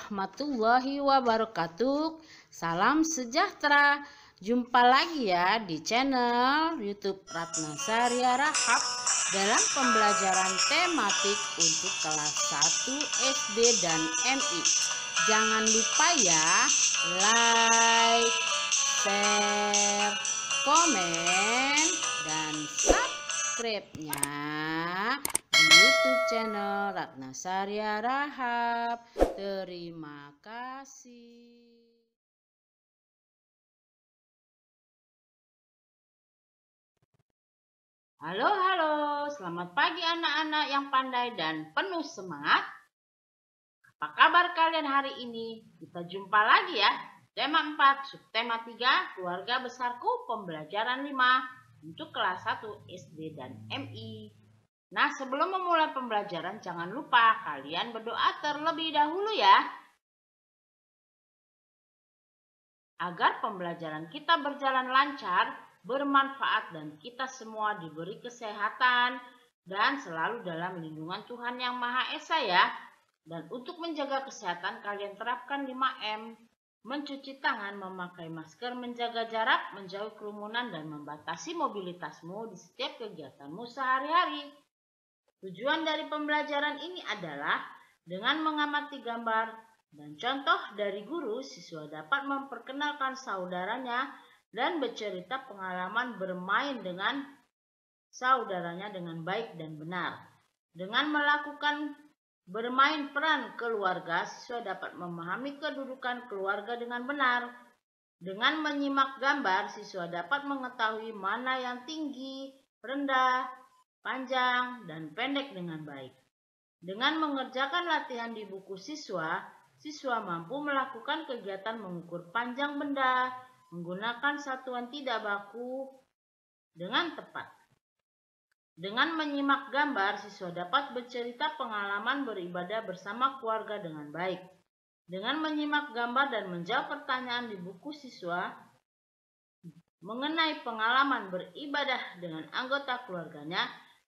warahmatullahi wabarakatuh. Salam sejahtera. Jumpa lagi ya di channel YouTube Ratna Saria Rahab dalam pembelajaran tematik untuk kelas 1 SD dan MI. Jangan lupa ya, like, share, komen, dan subscribe-nya di YouTube channel Ratna Saria Rahab. Terima kasih. Halo, selamat pagi anak-anak yang pandai dan penuh semangat. Apa kabar kalian hari ini? Kita jumpa lagi ya. Tema 4, subtema 3, keluarga besarku, pembelajaran 5 untuk kelas 1 SD dan MI. Nah, sebelum memulai pembelajaran, jangan lupa kalian berdoa terlebih dahulu ya. Agar pembelajaran kita berjalan lancar, bermanfaat, dan kita semua diberi kesehatan dan selalu dalam lindungan Tuhan Yang Maha Esa ya. Dan untuk menjaga kesehatan, kalian terapkan 5M. Mencuci tangan, memakai masker, menjaga jarak, menjauhi kerumunan, dan membatasi mobilitasmu di setiap kegiatanmu sehari-hari. Tujuan dari pembelajaran ini adalah dengan mengamati gambar dan contoh dari guru, siswa dapat memperkenalkan saudaranya dan bercerita pengalaman bermain dengan saudaranya dengan baik dan benar. Dengan melakukan bermain peran keluarga, siswa dapat memahami kedudukan keluarga dengan benar. Dengan menyimak gambar, siswa dapat mengetahui mana yang tinggi, rendah, panjang, dan pendek dengan baik. Dengan mengerjakan latihan di buku siswa mampu melakukan kegiatan mengukur panjang benda, menggunakan satuan tidak baku dengan tepat. Dengan menyimak gambar, siswa dapat bercerita pengalaman beribadah bersama keluarga dengan baik. Dengan menyimak gambar dan menjawab pertanyaan di buku siswa mengenai pengalaman beribadah dengan anggota keluarganya,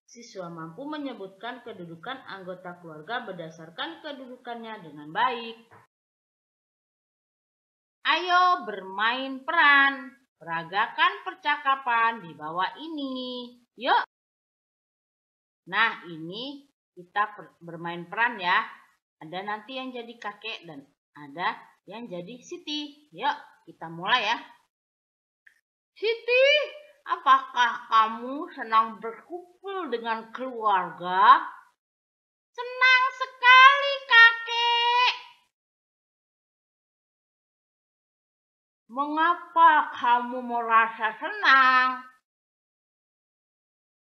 siswa mampu menyebutkan kedudukan anggota keluarga berdasarkan kedudukannya dengan baik. Ayo bermain peran, peragakan percakapan di bawah ini. Yuk! Nah, ini kita bermain peran ya. Ada nanti yang jadi kakek dan ada yang jadi Siti. Yuk, kita mulai ya. Siti, apakah kamu senang berkumpul dengan keluarga? Senang sekali, kakek. Mengapa kamu merasa senang?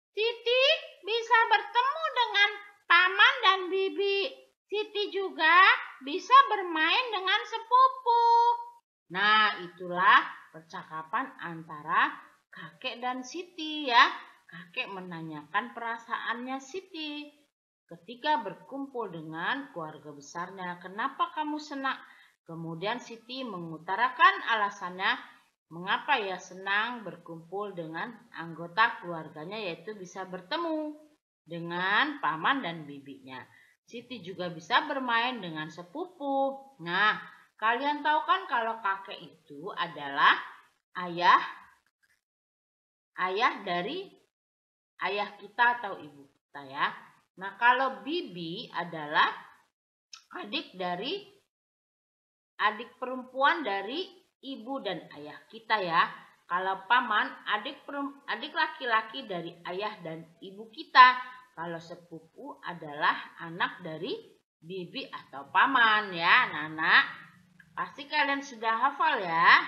Siti bisa bertemu dengan paman dan bibi. Siti juga bisa bermain dengan sepupu. Nah, itulah percakapan antara kakek dan Siti ya. Kakek menanyakan perasaannya Siti ketika berkumpul dengan keluarga besarnya. Kenapa kamu senang? Kemudian Siti mengutarakan alasannya mengapa ia senang berkumpul dengan anggota keluarganya, yaitu bisa bertemu dengan paman dan bibinya. Siti juga bisa bermain dengan sepupu. Nah, kalian tahu kan kalau kakek itu adalah ayah dari ayah kita atau ibu kita ya. Nah, kalau bibi adalah adik perempuan dari ibu dan ayah kita ya. Kalau paman, adik laki-laki dari ayah dan ibu kita. Kalau sepupu adalah anak dari bibi atau paman ya, anak-anak. Pasti kalian sudah hafal ya.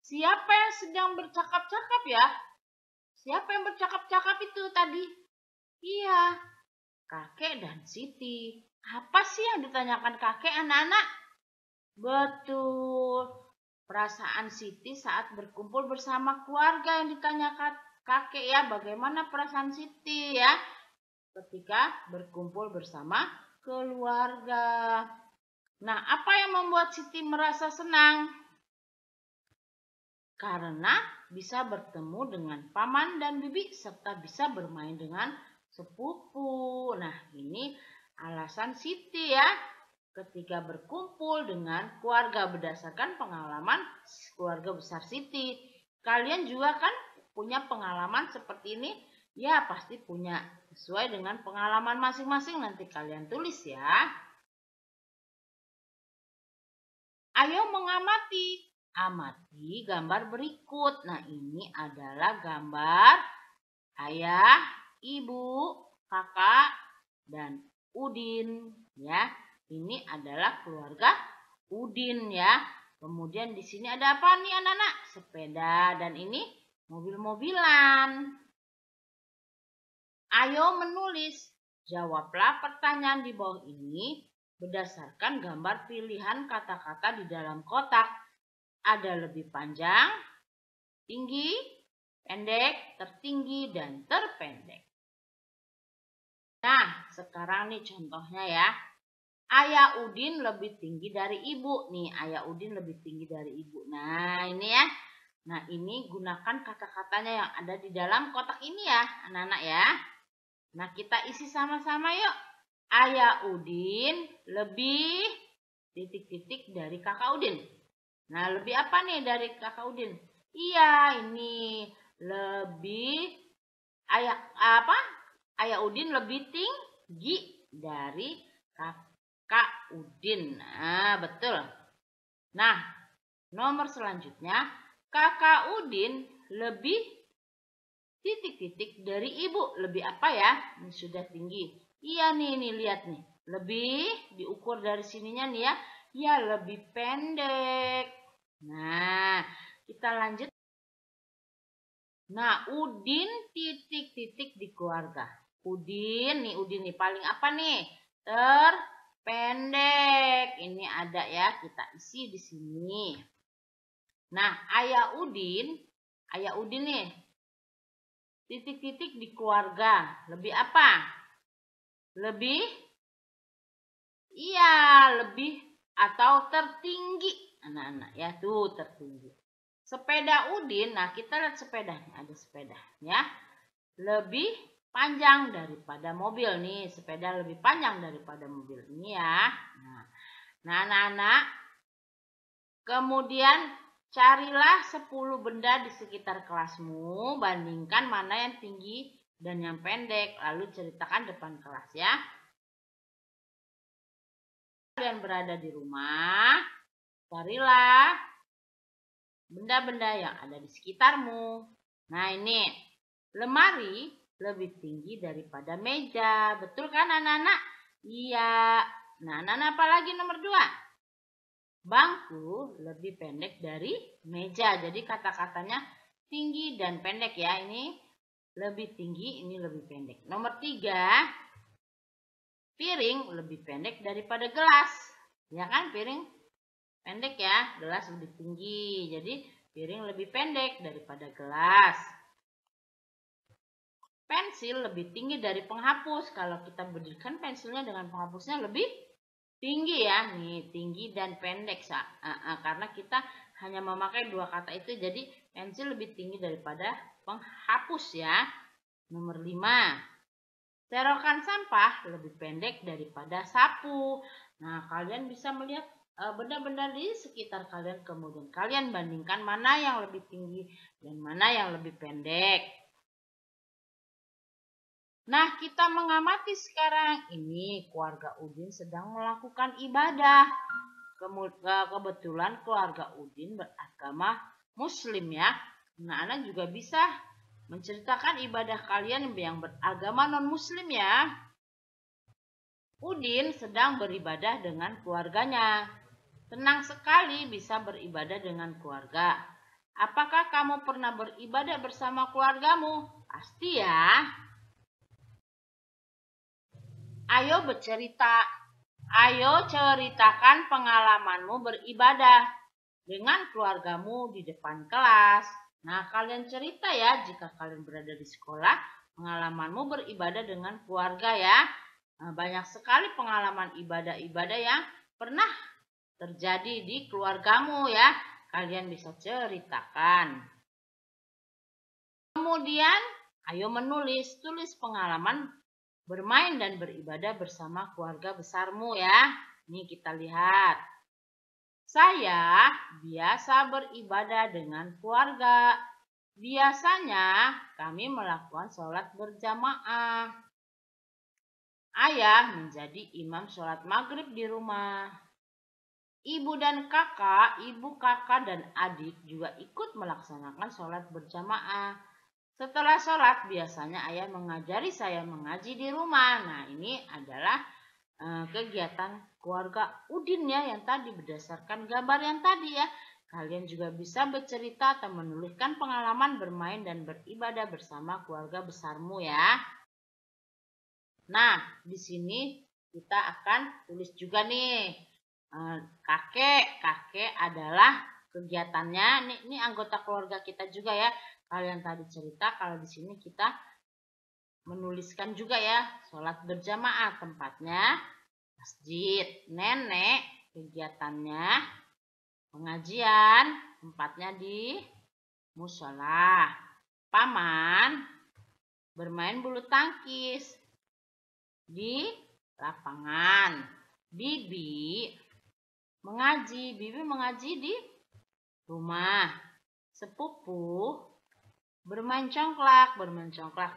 Siapa yang sedang bercakap-cakap ya? Siapa yang bercakap-cakap itu tadi? Iya, kakek dan Siti. Apa sih yang ditanyakan kakek, anak-anak? Betul, perasaan Siti saat berkumpul bersama keluarga yang ditanyakan kakek ya. Bagaimana perasaan Siti ya ketika berkumpul bersama keluarga. Nah, apa yang membuat Siti merasa senang? Karena bisa bertemu dengan paman dan bibi serta bisa bermain dengan sepupu. Nah, ini alasan Siti ya. ketika berkumpul dengan keluarga berdasarkan pengalaman keluarga besar Siti. Kalian juga kan punya pengalaman seperti ini? Ya, pasti punya. Sesuai dengan pengalaman masing-masing nanti kalian tulis ya. Ayo mengamati. Amati gambar berikut. Nah, ini adalah gambar ayah, ibu, kakak, dan Udin ya. Ini adalah keluarga Udin ya. Kemudian di sini ada apa nih anak-anak? Sepeda dan ini mobil-mobilan. Ayo menulis. Jawablah pertanyaan di bawah ini berdasarkan gambar pilihan kata-kata di dalam kotak. Ada lebih panjang, tinggi, pendek, tertinggi, dan terpendek. Nah, sekarang nih contohnya ya. Ayah Udin lebih tinggi dari ibu. Nih, ayah Udin lebih tinggi dari ibu. Nah, ini ya. Nah, ini gunakan kata-katanya yang ada di dalam kotak ini ya, anak-anak ya. Nah, kita isi sama-sama yuk. Ayah Udin lebih titik-titik dari kakak Udin. Nah, lebih apa nih dari kakak Udin? Iya, ini lebih Ayah Udin lebih tinggi dari kakak Udin. Nah, betul. Nah, nomor selanjutnya, kakak Udin lebih titik-titik dari ibu. Lebih apa ya? Ini sudah tinggi. Iya nih, lihat nih. Lebih diukur dari sininya nih ya. Ya, lebih pendek. Nah, kita lanjut. Nah, Udin titik-titik di keluarga. Udin nih paling apa nih? Terpendek. Ini ada ya, kita isi di sini. Nah, ayah Udin nih titik-titik di keluarga. Lebih apa? Lebih atau tertinggi. Anak-anak ya, tuh tertinggi. Sepeda Udin, nah kita lihat sepedanya, ada sepeda ya. Lebih panjang daripada mobil nih, sepeda lebih panjang daripada mobil ini ya. Nah anak-anak, kemudian carilah 10 benda di sekitar kelasmu, bandingkan mana yang tinggi dan yang pendek, lalu ceritakan depan kelas ya. Kalian berada di rumah, carilah benda-benda yang ada di sekitarmu. Nah ini, lemari lebih tinggi daripada meja. Betul kan anak-anak? Iya. Nah anak-anak apa lagi nomor 2? Bangku lebih pendek dari meja. Jadi kata-katanya tinggi dan pendek ya. Ini lebih tinggi, ini lebih pendek. Nomor 3, piring lebih pendek daripada gelas. Ya kan, piring pendek ya, gelas lebih tinggi. Jadi piring lebih pendek daripada gelas. Pensil lebih tinggi dari penghapus. Kalau kita berdirikan pensilnya dengan penghapusnya lebih tinggi ya. Nih, tinggi dan pendek. Karena kita hanya memakai 2 kata itu, jadi pensil lebih tinggi daripada penghapus ya. Nomor 5. Serokan sampah lebih pendek daripada sapu. Nah, kalian bisa melihat benda-benda di sekitar kalian, kemudian kalian bandingkan mana yang lebih tinggi dan mana yang lebih pendek. Nah, kita mengamati sekarang ini keluarga Udin sedang melakukan ibadah. Kebetulan keluarga Udin beragama Muslim ya. Nah, anak juga bisa menceritakan ibadah kalian yang beragama non-Muslim ya. Udin sedang beribadah dengan keluarganya. Senang sekali bisa beribadah dengan keluarga. Apakah kamu pernah beribadah bersama keluargamu? Pasti ya. Ayo bercerita. Ayo ceritakan pengalamanmu beribadah dengan keluargamu di depan kelas. Nah, kalian cerita ya jika kalian berada di sekolah, pengalamanmu beribadah dengan keluarga ya. Nah, banyak sekali pengalaman ibadah-ibadah yang pernah terjadi di keluargamu ya. Kalian bisa ceritakan. Kemudian, ayo tulis pengalaman bermain dan beribadah bersama keluarga besarmu ya. Ini kita lihat. Saya biasa beribadah dengan keluarga. Biasanya kami melakukan sholat berjamaah. Ayah menjadi imam sholat maghrib di rumah. Ibu dan kakak, ibu kakak dan adik juga ikut melaksanakan sholat berjamaah. Setelah sholat, biasanya ayah mengajari saya mengaji di rumah. Nah, ini adalah kegiatan keluarga Udin ya, yang tadi berdasarkan gambar yang tadi ya. Kalian juga bisa bercerita atau menuliskan pengalaman bermain dan beribadah bersama keluarga besarmu ya. Nah, di sini kita akan tulis juga nih. Kakek adalah kegiatannya. Ini anggota keluarga kita juga ya. Kalian tadi cerita, kalau di sini kita menuliskan juga ya, sholat berjamaah tempatnya masjid. Nenek kegiatannya pengajian, tempatnya di musola. Paman bermain bulu tangkis di lapangan. Bibi mengaji di rumah. Sepupu bermain congklak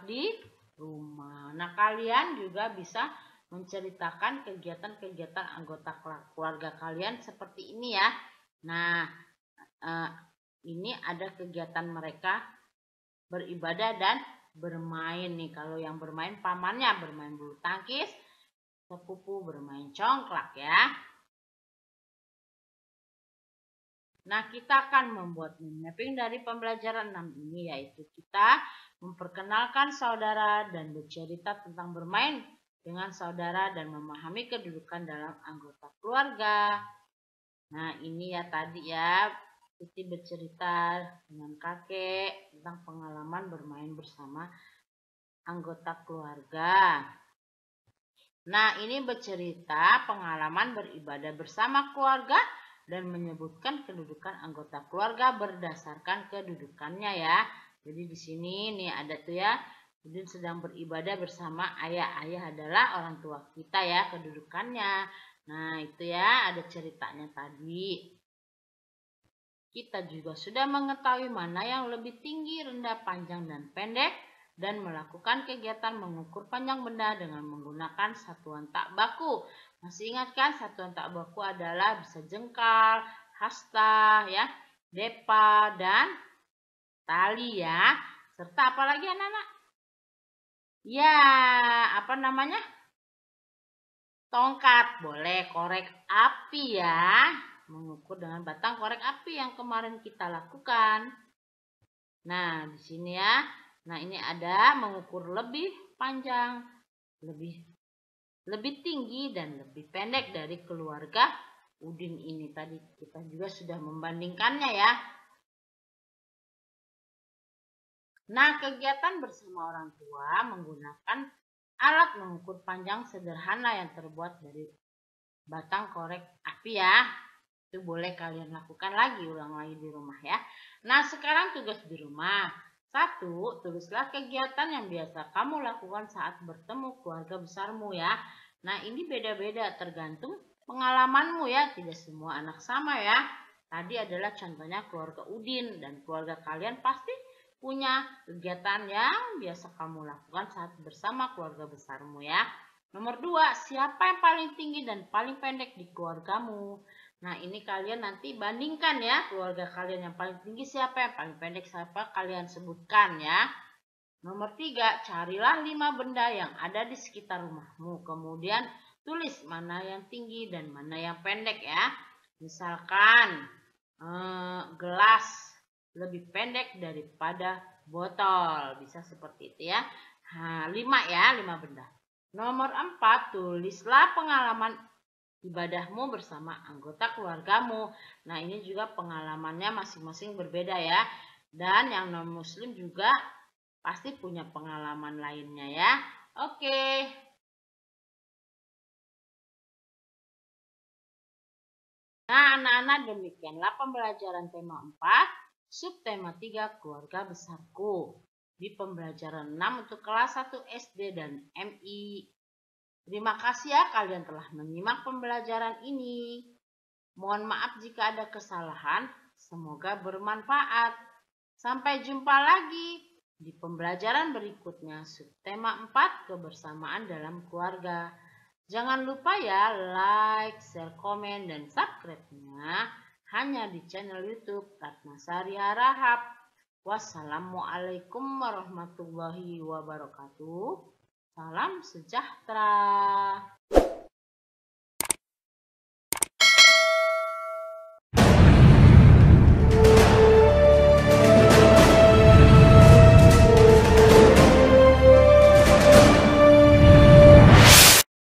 di rumah. Nah, kalian juga bisa menceritakan kegiatan-kegiatan anggota keluarga kalian seperti ini ya. Nah, ini ada kegiatan mereka beribadah dan bermain nih. Kalau yang bermain pamannya bermain bulu tangkis, sepupu bermain congklak ya. Nah, kita akan membuat mapping dari pembelajaran 6 ini, yaitu kita memperkenalkan saudara dan bercerita tentang bermain dengan saudara dan memahami kedudukan dalam anggota keluarga. Nah, ini ya tadi ya, Siti bercerita dengan kakek tentang pengalaman bermain bersama anggota keluarga. Nah, ini bercerita pengalaman beribadah bersama keluarga dan menyebutkan kedudukan anggota keluarga berdasarkan kedudukannya ya. Jadi di sini nih ada tuh ya, Udin sedang beribadah bersama ayah. Ayah adalah orang tua kita ya kedudukannya. Nah, itu ya ada ceritanya tadi. Kita juga sudah mengetahui mana yang lebih tinggi, rendah, panjang, dan pendek, dan melakukan kegiatan mengukur panjang benda dengan menggunakan satuan tak baku. Masih ingat kan satuan tak baku adalah bisa jengkal, hasta, ya, depa, dan tali ya. Serta apa lagi anak-anak? Ya, apa namanya? Tongkat, boleh korek api ya. Mengukur dengan batang korek api yang kemarin kita lakukan. Nah, di sini ya. Nah, ini ada mengukur lebih panjang, lebih tinggi dan lebih pendek dari keluarga Udin ini. Tadi kita juga sudah membandingkannya ya. Nah, kegiatan bersama orang tua menggunakan alat mengukur panjang sederhana yang terbuat dari batang korek api ya. Itu boleh kalian lakukan lagi, ulang lagi di rumah ya. Nah, sekarang tugas di rumah. 1. Tulislah kegiatan yang biasa kamu lakukan saat bertemu keluarga besarmu ya. Nah, ini beda-beda tergantung pengalamanmu ya. Tidak semua anak sama ya. Tadi adalah contohnya keluarga Udin dan keluarga kalian pasti punya kegiatan yang biasa kamu lakukan saat bersama keluarga besarmu ya. Nomor 2, siapa yang paling tinggi dan paling pendek di keluargamu? Nah, ini kalian nanti bandingkan ya, keluarga kalian yang paling tinggi siapa, yang paling pendek siapa, kalian sebutkan ya. Nomor 3, carilah 5 benda yang ada di sekitar rumahmu. Kemudian tulis mana yang tinggi dan mana yang pendek ya. Misalkan gelas lebih pendek daripada botol. Bisa seperti itu ya. Nah, 5 ya, 5 benda. Nomor 4, tulislah pengalaman ibadahmu bersama anggota keluargamu. Nah, ini juga pengalamannya masing-masing berbeda ya. Dan yang non-muslim juga pasti punya pengalaman lainnya ya. Oke. Nah, anak-anak, demikianlah pembelajaran tema 4, subtema 3, keluarga besarku. Di pembelajaran 6 untuk kelas 1 SD dan MI. Terima kasih ya kalian telah menyimak pembelajaran ini. Mohon maaf jika ada kesalahan, semoga bermanfaat. Sampai jumpa lagi di pembelajaran berikutnya, subtema 4, kebersamaan dalam keluarga. Jangan lupa ya like, share, komen, dan subscribe-nya hanya di channel YouTube Ratnasari Harahap. Wassalamualaikum warahmatullahi wabarakatuh. Salam sejahtera.